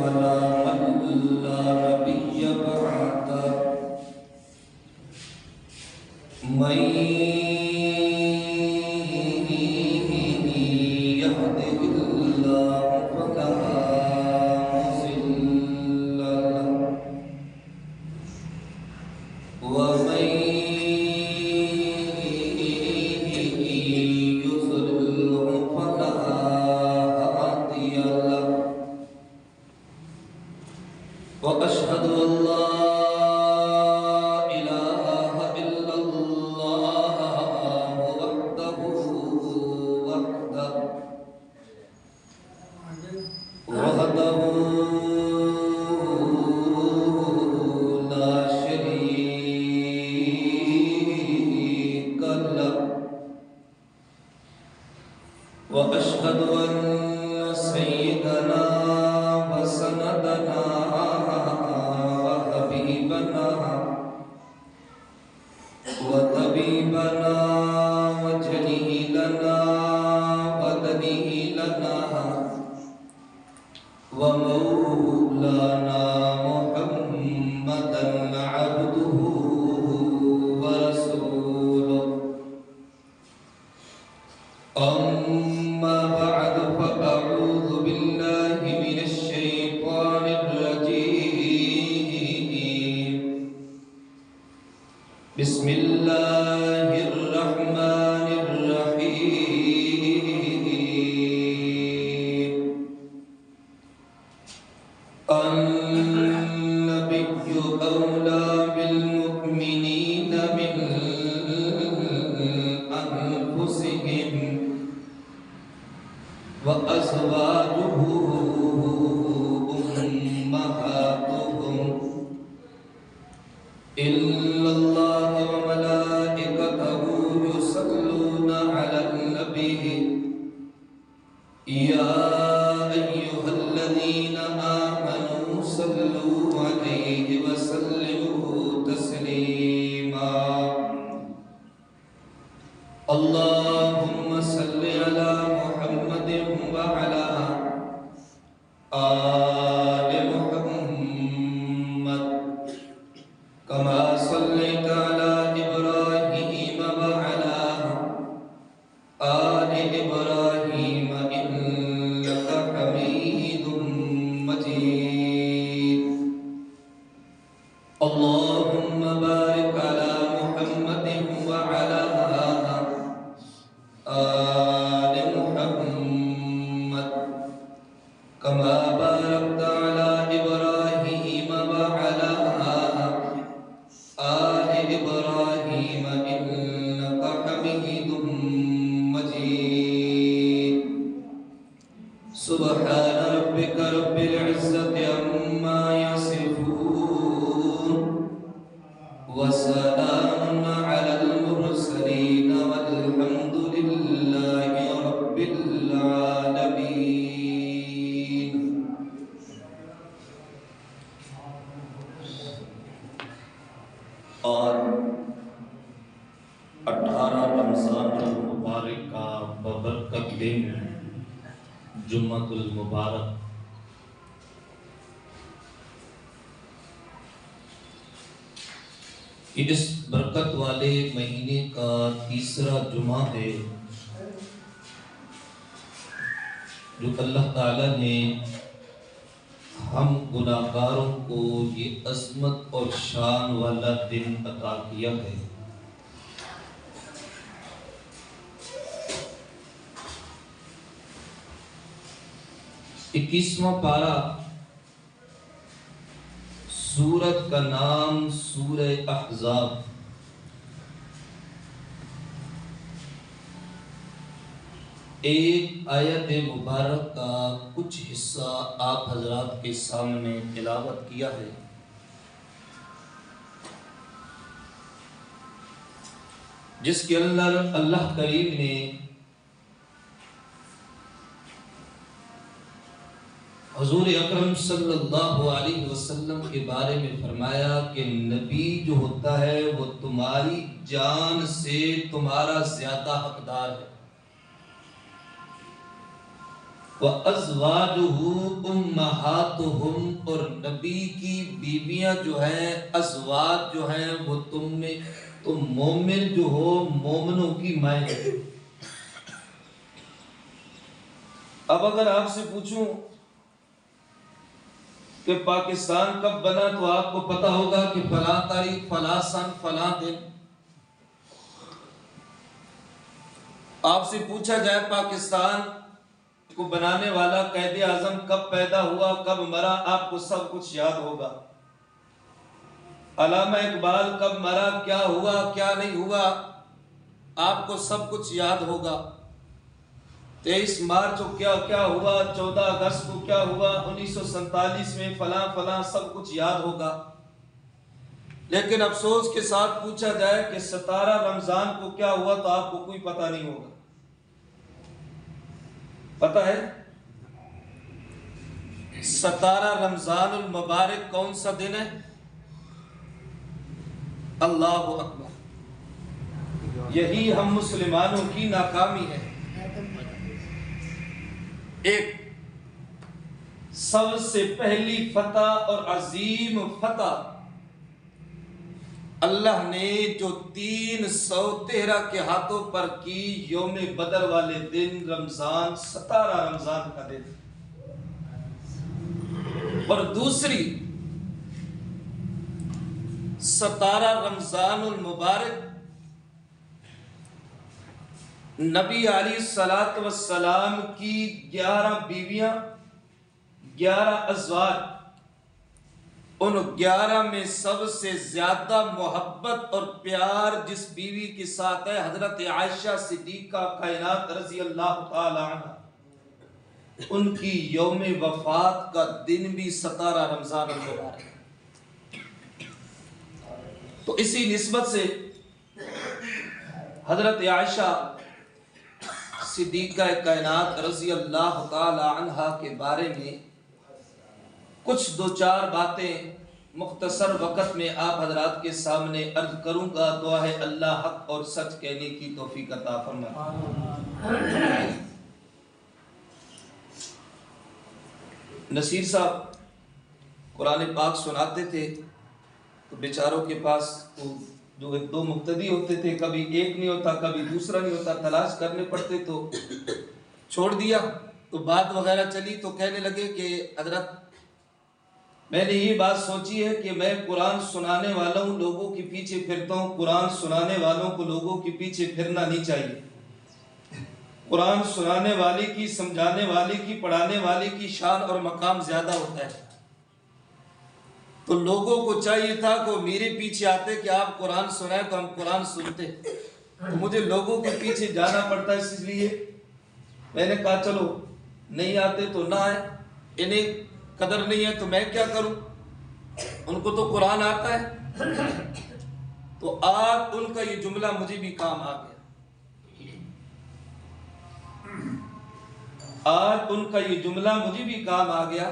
على من لا نبي بعده من يهده الله فلا مضل له ومن يضلل فلا هادي له وأشهد أن لا إله إلا الله وحده لا شريك له وأشهد أن سيدنا وسندنا وحبيبنا وطبيبنا وجليلنا ودليلنا ومولانا محمدا عبده ورسوله أما بعد فأعوذ بالله من الشيطان الرجيم بسم الله الرحمن الرحيم النبي أولى بالمؤمنين من أنفسهم وأزواجه أمهاتهم إن الله وملائكته يصلون على النبي يا أيها الذين آمنوا صلوا عليه وسلموا تسليما اللهم صل على محمد وعلى آل محمد كما صليت على إبراهيم وعلى آل إبراهيم إنك حميد مجيد اللهم بارك على محمد وعلى آل محمد كما باركت على إبراهيم وعلى آل إبراهيم إنك حميد مجيد سبحان ربك رب العزة عما يصفون وسلام على المرسلين والحمد لله رب العالمين اور 18 رمضان المبارک کا ببرکت دن جمعۃ المبارک اس برکت والے مہینے کا تیسرا جمعہ ہے جو اللہ تعالیٰ نے ہم گناہگاروں کو یہ عظمت اور شان والا دن عطا کیا ہے۔ اکیسواں پارہ، سورت کا نام سورہ احزاب۔ ایک آیت مبارک کا کچھ حصہ آپ حضرات کے سامنے تلاوت کیا ہے۔ جس کے اندر اللہ کریم نے حضور اکرم صلی اللہ علیہ وسلم کے بارے میں فرمایا کہ نبی جو ہوتا ہے وہ تمہاری جان سے تمہارا زیادہ حقدار ہے۔ وَأَزْوَاجُهُ أُمَّهَاتُهُمْ، اور نبی کی بیویاں جو ہیں، ازواج جو ہیں، وہ تم مومن جو ہو مومنوں کی مائیں ہیں۔ اب اگر آپ سے پوچھوں کہ پاکستان کب بنا تو آپ کو پتا ہوگا کہ فلاں تاریخ، فلاں سن، فلاں دن۔ آپ سے پوچھا جائے پاکستان کو بنانے والا قائد اعظم کب پیدا ہوا، کب مرا، آپ کو سب کچھ یاد ہوگا۔ علامہ اقبال کب مرا، کیا ہوا کیا نہیں ہوا، آپ کو سب کچھ یاد ہوگا۔ 23 مارچ کو کیا ہوا، 14 اگست کو کیا ہوا، 1947 میں فلاں فلاں، سب کچھ یاد ہوگا۔ لیکن افسوس کے ساتھ پوچھا جائے کہ 17 رمضان کو کیا ہوا تو آپ کو کوئی پتہ نہیں ہوگا۔ پتہ ہے 17 رمضان المبارک کون سا دن ہے؟ اللہ اکبر، یہی ہم مسلمانوں کی ناکامی ہے۔ ایک سب سے پہلی فتح اور عظیم فتح اللہ نے جو 313 کے ہاتھوں پر کی، یوم بدر والے دن، رمضان 17 رمضان کا دن۔ اور دوسری 17 رمضان المبارک نبی علیہ الصلوۃ والسلام کی 11 بیویاں، 11 ازواج، ان 11 میں سب سے زیادہ محبت اور پیار جس بیوی کے ساتھ ہے، حضرت عائشہ صدیقہ کائنات رضی اللہ تعالی عنہ، ان کی یوم وفات کا دن بھی 17 رمضان المبارک۔ تو اسی نسبت سے حضرت عائشہ صدیقہ کائنات رضی اللہ تعالی عنہ کے بارے میں کچھ دو چار باتیں مختصر وقت میں آپ حضرات کے سامنے عرض کروں گا۔ دعا ہے اللہ حق اور سچ کہنے کی توفیق عطا فرمائے۔ نصیر صاحب قرآن پاک سناتے تھے تو بیچاروں کے پاس جو ایک دو مقتدی ہوتے تھے، کبھی ایک نہیں ہوتا کبھی دوسرا نہیں ہوتا، تلاش کرنے پڑتے تو چھوڑ دیا۔ تو بات وغیرہ چلی تو کہنے لگے کہ حضرت میں نے یہ بات سوچی ہے کہ میں قرآن سنانے والوں لوگوں کے پیچھے پھرتا ہوں، قرآن سنانے والوں کو لوگوں کے پیچھے پھرنا نہیں چاہیے۔ قرآن سنانے والی کی، سمجھانے والی کی، پڑھانے والی کی شان اور مقام زیادہ ہوتا ہے۔ تو لوگوں کو چاہیے تھا کہ میرے پیچھے آتے کہ آپ قرآن سنائیں تو ہم قرآن سنتے، تو مجھے لوگوں کے پیچھے جانا پڑتا ہے۔ اس لیے میں نے کہا چلو نہیں آتے تو نہ آئے، انہیں قدر نہیں ہے تو میں کیا کروں، ان کو تو قرآن آتا ہے۔ تو آج ان کا یہ جملہ مجھے بھی کام آ گیا، آج ان کا یہ جملہ مجھے بھی کام آ گیا۔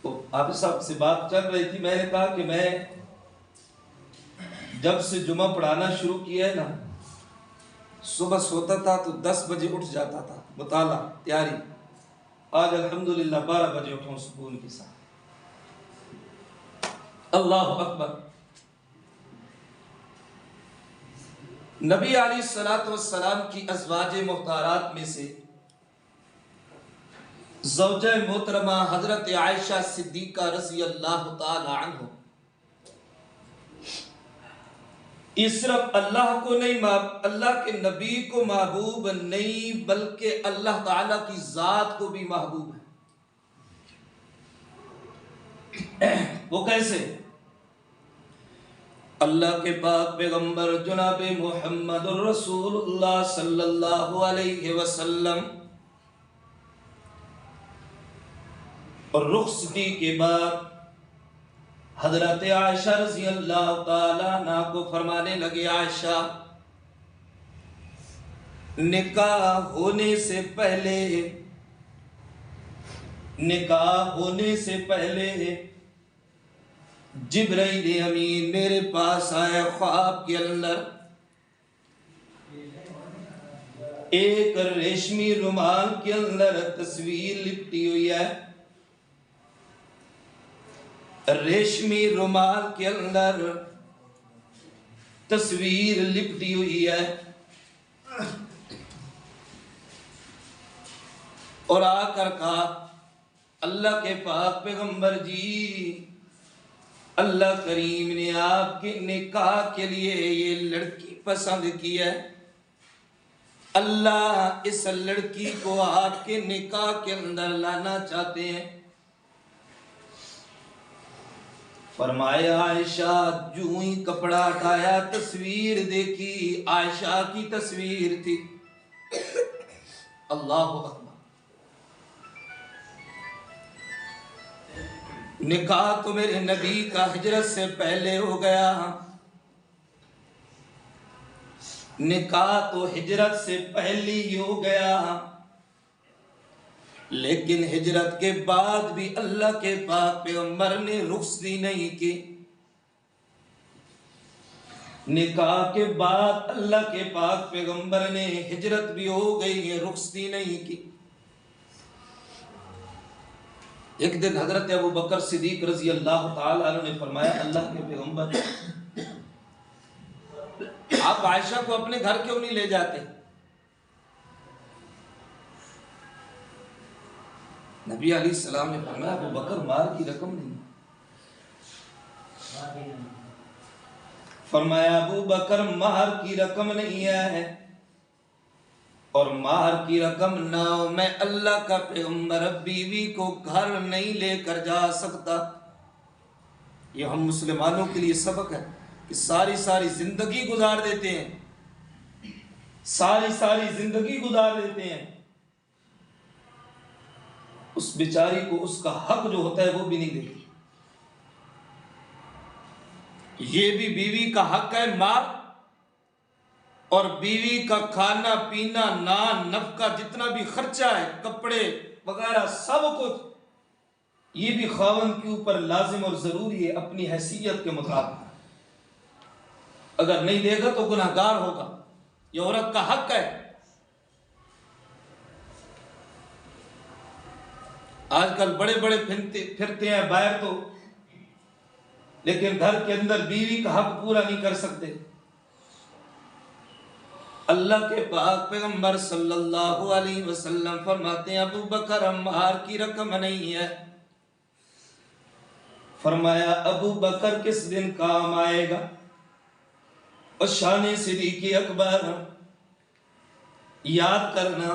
تو حافظ صاحب سے بات چل رہی تھی، میں نے کہا کہ میں جب سے جمعہ پڑھانا شروع کیا ہے نا، صبح سوتا تھا تو 10 بجے اٹھ جاتا تھا، مطالعہ تیاری۔ آج الحمدللہ 12 بجے اٹھوں سکون کے ساتھ۔ اللہ اکبر۔ نبی علیہ الصلوۃ والسلام کی ازواج مختارات میں سے زوجہ محترمہ حضرت عائشہ صدیقہ رضی اللہ تعالی عنہ، یہ صرف اللہ کو نہیں، اللہ کے نبی کو محبوب نہیں بلکہ اللہ تعالیٰ کی ذات کو بھی محبوب ہے۔ وہ کیسے؟ اللہ کے پاک پیغمبر جناب محمد الرسول اللہ صلی اللہ علیہ وسلم اور رخصتی کے بعد حضرت عائشہ رضی اللہ تعالیٰ عنہ کو فرمانے لگے، عائشہ نکاح ہونے سے پہلے جبرائیل امین میرے پاس آیا خواب کے اندر، ایک ریشمی رومال کے اندر تصویر لپٹی ہوئی ہے، ریشمی رومال کے اندر تصویر لپٹی ہوئی ہے، اور آ کر کہا اللہ کے پاک پیغمبر جی، اللہ کریم نے آپ کے نکاح کے لیے یہ لڑکی پسند کی ہے، اللہ اس لڑکی کو آپ کے نکاح کے اندر لانا چاہتے ہیں۔ فرمایا عائشہ جو ہی کپڑا ہٹایا تصویر دیکھی، عائشہ کی تصویر تھی۔ اللہ اکبر، نکاح تو میرے نبی کا ہجرت سے پہلے ہو گیا، نکاح تو ہجرت سے پہلے ہی ہو گیا، لیکن ہجرت کے بعد بھی اللہ کے پاک پیغمبر نے رخصتی نہیں کی۔ نکاح کے بعد اللہ کے پاک پیغمبر نے ہجرت بھی ہو گئی ہے، رخصتی نہیں کی۔ ایک دن حضرت ابو بکر صدیق رضی اللہ تعالی عنہ نے فرمایا اللہ کے پیغمبر آپ عائشہ کو اپنے گھر کیوں نہیں لے جاتے؟ نبی علیہ السلام نے فرمایا ابو بکر مہر کی رقم نہیں۔ فرمایا ابو بکر مہر کی رقم نہیں ہے، اور مہر کی رقم نہ ہو میں اللہ کا پیغمبر بیوی کو گھر نہیں لے کر جا سکتا۔ یہ ہم مسلمانوں کے لیے سبق ہے کہ ساری زندگی گزار دیتے ہیں، ساری زندگی گزار دیتے ہیں، اس بیچاری کو اس کا حق جو ہوتا ہے وہ بھی نہیں دیتے۔ یہ بھی بیوی کا حق ہے مال، اور بیوی کا کھانا پینا نان نفقہ جتنا بھی خرچہ ہے کپڑے وغیرہ سب کچھ یہ بھی خاوند کے اوپر لازم اور ضروری ہے اپنی حیثیت کے مطابق۔ اگر نہیں دے گا تو گناہگار ہوگا، یہ عورت کا حق ہے۔ آج کل بڑے بڑے پھرتے ہیں باہر تو، لیکن گھر کے اندر بیوی کا حق پورا نہیں کر سکتے۔ اللہ کے پاک پیغمبر صلی اللہ علیہ وسلم فرماتے ہیں ابو بکر مہر کی رقم نہیں ہے۔ فرمایا ابو بکر کس دن کام آئے گا؟ اور شان صدیق اکبر یاد کرنا،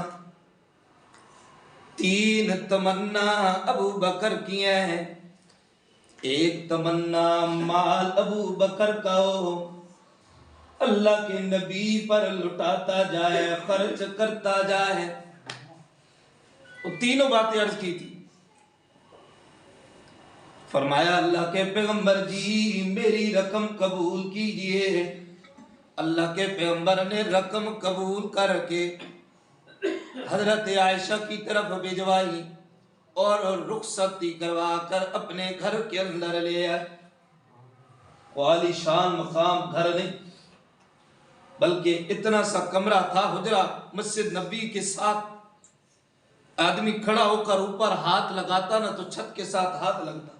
3 تمنا ابو بکر کی ہیں۔ ایک تمنا مال ابو بکر کا ہو، اللہ کے نبی پر لٹاتا جائے، خرچ کرتا جائے۔ وہ تینوں باتیں عرض کی تھی۔ فرمایا اللہ کے پیغمبر جی میری رقم قبول کیجئے۔ اللہ کے پیغمبر نے رقم قبول کر کے حضرت عائشہ کی طرف بھجوائی اور رخصتی کروا کر اپنے گھر کے اندر لے آئے۔ عالی شان مقام گھر نہیں، بلکہ اتنا سا کمرہ تھا، حجرہ مسجد نبی کے ساتھ آدمی کھڑا ہو کر اوپر ہاتھ لگاتا نا تو چھت کے ساتھ ہاتھ لگتا،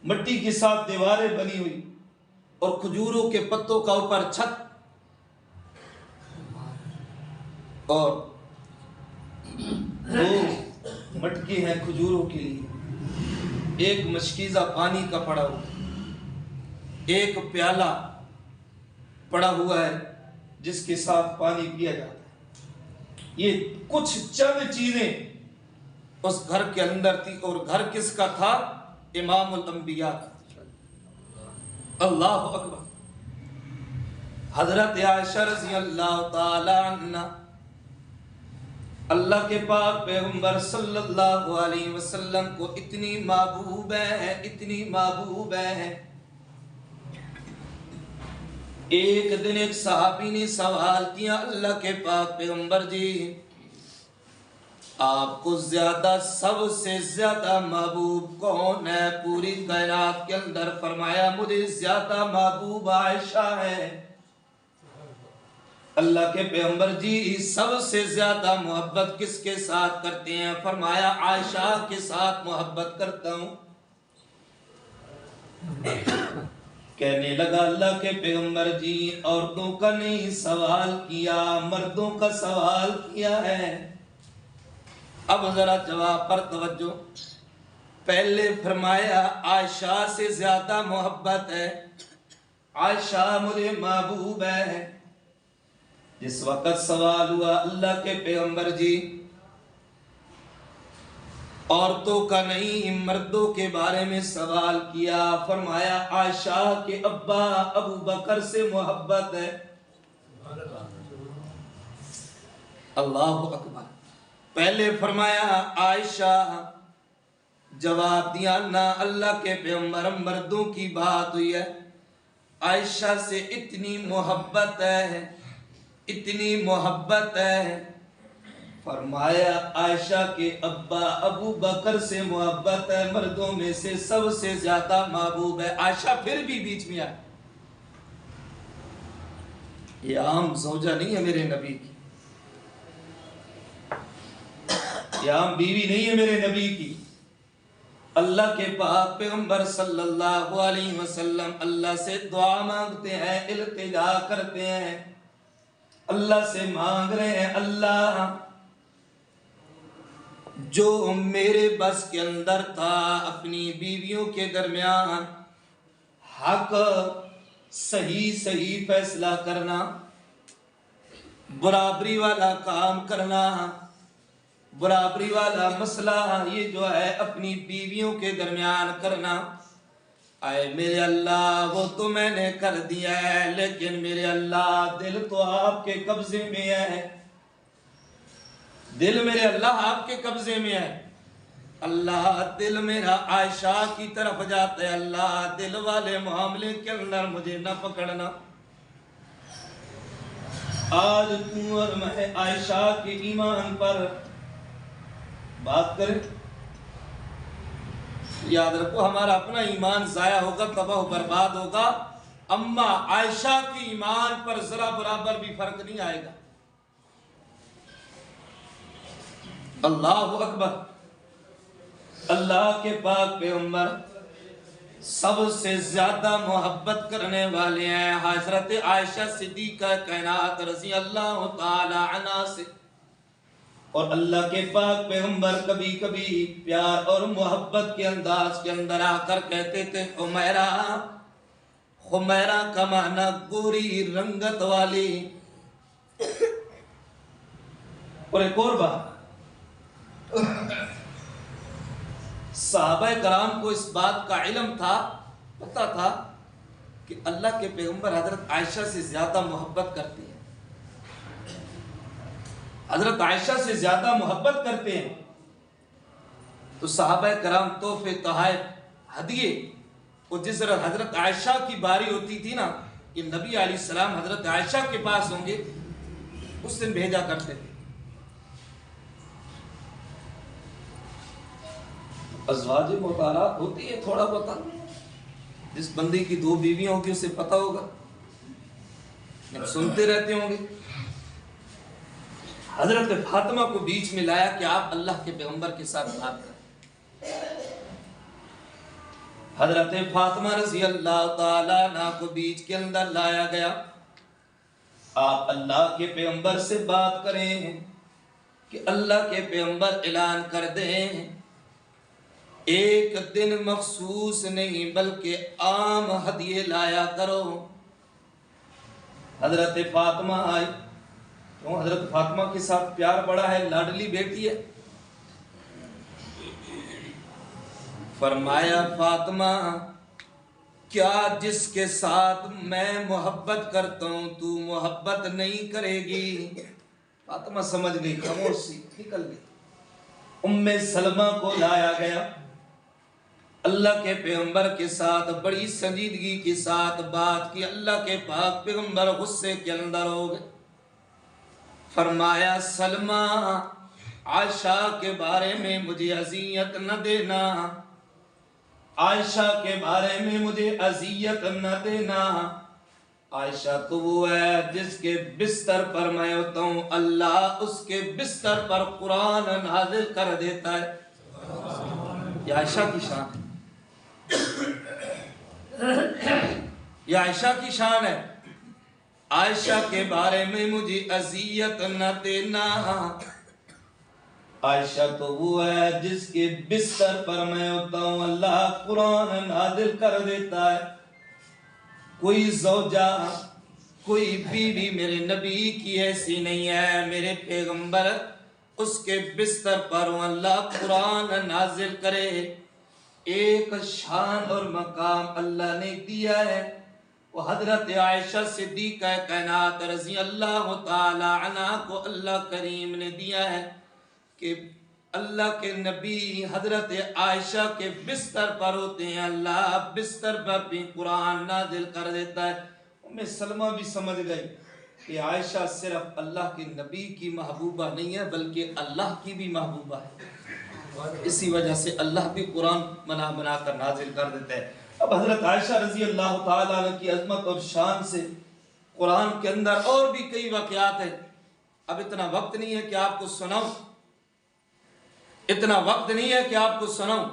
مٹی کے ساتھ دیواریں بنی ہوئی اور کھجوروں کے پتوں کا اوپر چھت، اور 2 مٹکے ہیں کھجوروں کے لیے، ایک مشکیزہ پانی کا پڑا ہوا، ایک پیالہ پڑا ہوا ہے جس کے ساتھ پانی پیا جاتا ہے۔ یہ کچھ چند چیزیں اس گھر کے اندر تھی، اور گھر کس کا تھا؟ امام الانبیاء کا۔ اللہ اکبر۔ حضرت عائشہ رضی اللہ تعالی عنہ اللہ کے پاک پیغمبر صلی اللہ علیہ وسلم کو اتنی محبوب ہے، اتنی محبوب ہے۔ ایک دن ایک صحابی نے سوال کیا اللہ کے پاک پیغمبر جی آپ کو سب سے زیادہ محبوب کون ہے پوری کائنات کے اندر؟ فرمایا مجھے زیادہ محبوب عائشہ ہے۔ اللہ کے پیغمبر جی سب سے زیادہ محبت کس کے ساتھ کرتے ہیں؟ فرمایا عائشہ کے ساتھ محبت کرتا ہوں۔ کہنے لگا اللہ کے پیغمبر جی عورتوں کا نہیں سوال کیا، مردوں کا سوال کیا ہے۔ اب ذرا جواب پر توجہ۔ پہلے فرمایا عائشہ سے زیادہ محبت ہے، عائشہ مجھے محبوب ہے۔ جس وقت سوال ہوا اللہ کے پیغمبر جی عورتوں کا نہیں مردوں کے بارے میں سوال کیا، فرمایا عائشہ کے ابا ابو بکر سے محبت ہے۔ اللہ اکبر۔ پہلے فرمایا عائشہ، جواب دیا نہ اللہ کے پیغمبر مردوں کی بات ہوئی ہے، عائشہ سے اتنی محبت ہے، اتنی محبت ہے۔ فرمایا عائشہ کے ابا ابو بکر سے محبت ہے، مردوں میں سے سب سے زیادہ محبوب ہے۔ عائشہ پھر بھی بیچ میں آئے، یہ عام زوجہ نہیں ہے میرے نبی کی، یہ عام بیوی نہیں ہے میرے نبی کی۔ اللہ کے پاک پیغمبر صلی اللہ علیہ وسلم اللہ سے دعا مانگتے ہیں، التجا کرتے ہیں، اللہ سے مانگ رہے ہیں اللہ جو میرے بس کے اندر تھا اپنی بیویوں کے درمیان حق صحیح فیصلہ کرنا، برابری والا کام کرنا، برابری والا مسئلہ یہ جو ہے اپنی بیویوں کے درمیان کرنا، اے میرے اللہ وہ تو میں نے کر دیا ہے، لیکن میرے اللہ دل تو آپ کے قبضے میں ہے، دل میرے اللہ آپ کے قبضے میں ہے۔ اللہ دل میرا عائشہ کی طرف جاتا ہے، اللہ دل والے معاملے کے اندر مجھے نہ پکڑنا۔ آج تم اور میں عائشہ کے ایمان پر بات کریں، یاد رکھو ہمارا اپنا ایمان ضائع ہوگا، تباہ و برباد ہوگا، اما عائشہ کی ایمان پر ذرا برابر بھی فرق نہیں آئے گا۔ اللہ اکبر۔ اللہ کے پاک پیغمبر سب سے زیادہ محبت کرنے والے ہیں حضرت عائشہ صدیقہ کائنات رضی اللہ تعالی عنہا سے، اور اللہ کے پاک پیغمبر کبھی کبھی پیار اور محبت کے انداز کے اندر آ کر کہتے تھے حمیرہ، حمیرہ کا معنی گوری رنگت والی۔ اور ایک اور بات، صحابہ کرام کو اس بات کا علم تھا، پتا تھا کہ اللہ کے پیغمبر حضرت عائشہ سے زیادہ محبت کرتے ہیں، حضرت عائشہ سے زیادہ محبت کرتے ہیں، تو صحابہ کرام تحفے تحائف ہدیے کو جس طرح حضرت عائشہ کی باری ہوتی تھی نا کہ نبی علیہ السلام حضرت عائشہ کے پاس ہوں گے، اس دن بھیجا کرتے تھے۔ ازواج مطہرات ہوتی ہے تھوڑا بہت، جس بندے کی دو بیویاں ہوگی اسے پتا ہوگا، سنتے رہتے ہوں گے۔ حضرت فاطمہ کو بیچ میں لایا کہ آپ اللہ کے پیغمبر کے ساتھ بات کریں۔ حضرت فاطمہ رضی اللہ تعالیٰ عنہ کو بیچ کے اندر لایا گیا، آپ اللہ کے پیغمبر سے بات کریں کہ اللہ کے پیغمبر اعلان کر دیں ایک دن مخصوص نہیں بلکہ عام ہدیے لایا کرو۔ حضرت فاطمہ آئی، تو حضرت فاطمہ کے ساتھ پیار بڑا ہے، لاڈلی بیٹی ہے۔ فرمایا فاطمہ کیا جس کے ساتھ میں محبت کرتا ہوں تو محبت نہیں کرے گی؟ فاطمہ سمجھ گئی، خاموش سی نکل گئی۔ ام سلمہ کو لایا گیا، اللہ کے پیغمبر کے ساتھ بڑی سنجیدگی کے ساتھ بات کی، اللہ کے پاک پیغمبر غصے کے اندر ہو گئے۔ فرمایا سلمہ عائشہ کے بارے میں مجھے اذیت نہ دینا، عائشہ کے بارے میں مجھے اذیت نہ دینا، عائشہ تو وہ ہے جس کے بستر پر میں ہوتا ہوں، اللہ اس کے بستر پر قرآن نازل کر دیتا ہے۔ یہ عائشہ کی شان ہے، یہ عائشہ کی شان ہے۔ عائشہ کے بارے میں مجھے اذیت نہ دینا، عائشہ تو وہ ہے جس کے بستر پر میں ہوتا ہوں، اللہ قرآن نازل کر دیتا ہے۔ کوئی زوجہ، کوئی بیوی میرے نبی کی ایسی نہیں ہے، میرے پیغمبر اس کے بستر پر اللہ قرآن نازل کرے۔ ایک شان اور مقام اللہ نے دیا ہے، وہ حضرت عائشہ صدیقہ کائنات رضی اللہ تعالی عنہ کو اللہ کریم نے دیا ہے کہ اللہ کے نبی حضرت عائشہ کے بستر پر ہوتے ہیں، اللہ بستر پر بھی قرآن نازل کر دیتا ہے۔ ام سلمہ بھی سمجھ گئی کہ عائشہ صرف اللہ کے نبی کی محبوبہ نہیں ہے بلکہ اللہ کی بھی محبوبہ ہے، اسی وجہ سے اللہ بھی قرآن بنا بنا کر نازل کر دیتا ہے۔ اب حضرت عائشہ رضی اللہ تعالیٰ عنہ کی عظمت اور شان سے قرآن کے اندر اور بھی کئی واقعات ہیں، اب اتنا وقت نہیں ہے کہ آپ کو سناؤں، اتنا وقت نہیں ہے کہ آپ کو سناؤں۔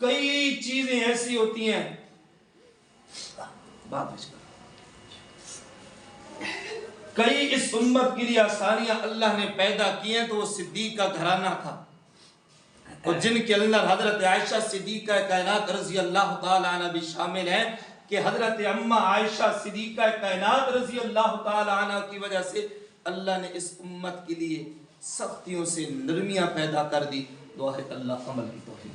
کئی چیزیں ایسی ہوتی ہیں، کئی اس امت کے لیے آسانیاں اللہ نے پیدا کی ہیں، تو وہ صدیق کا گھرانہ تھا، اور جن کے اندر حضرت عائشہ صدیقہ کائنات رضی اللہ تعالی عنہ بھی شامل ہیں، کہ حضرت اماں عائشہ صدیقہ کائنات رضی اللہ تعالی عنہ کی وجہ سے اللہ نے اس امت کے لیے سختیوں سے نرمیاں پیدا کر دی۔ دعا ہے اللہ عمل کی توفیق۔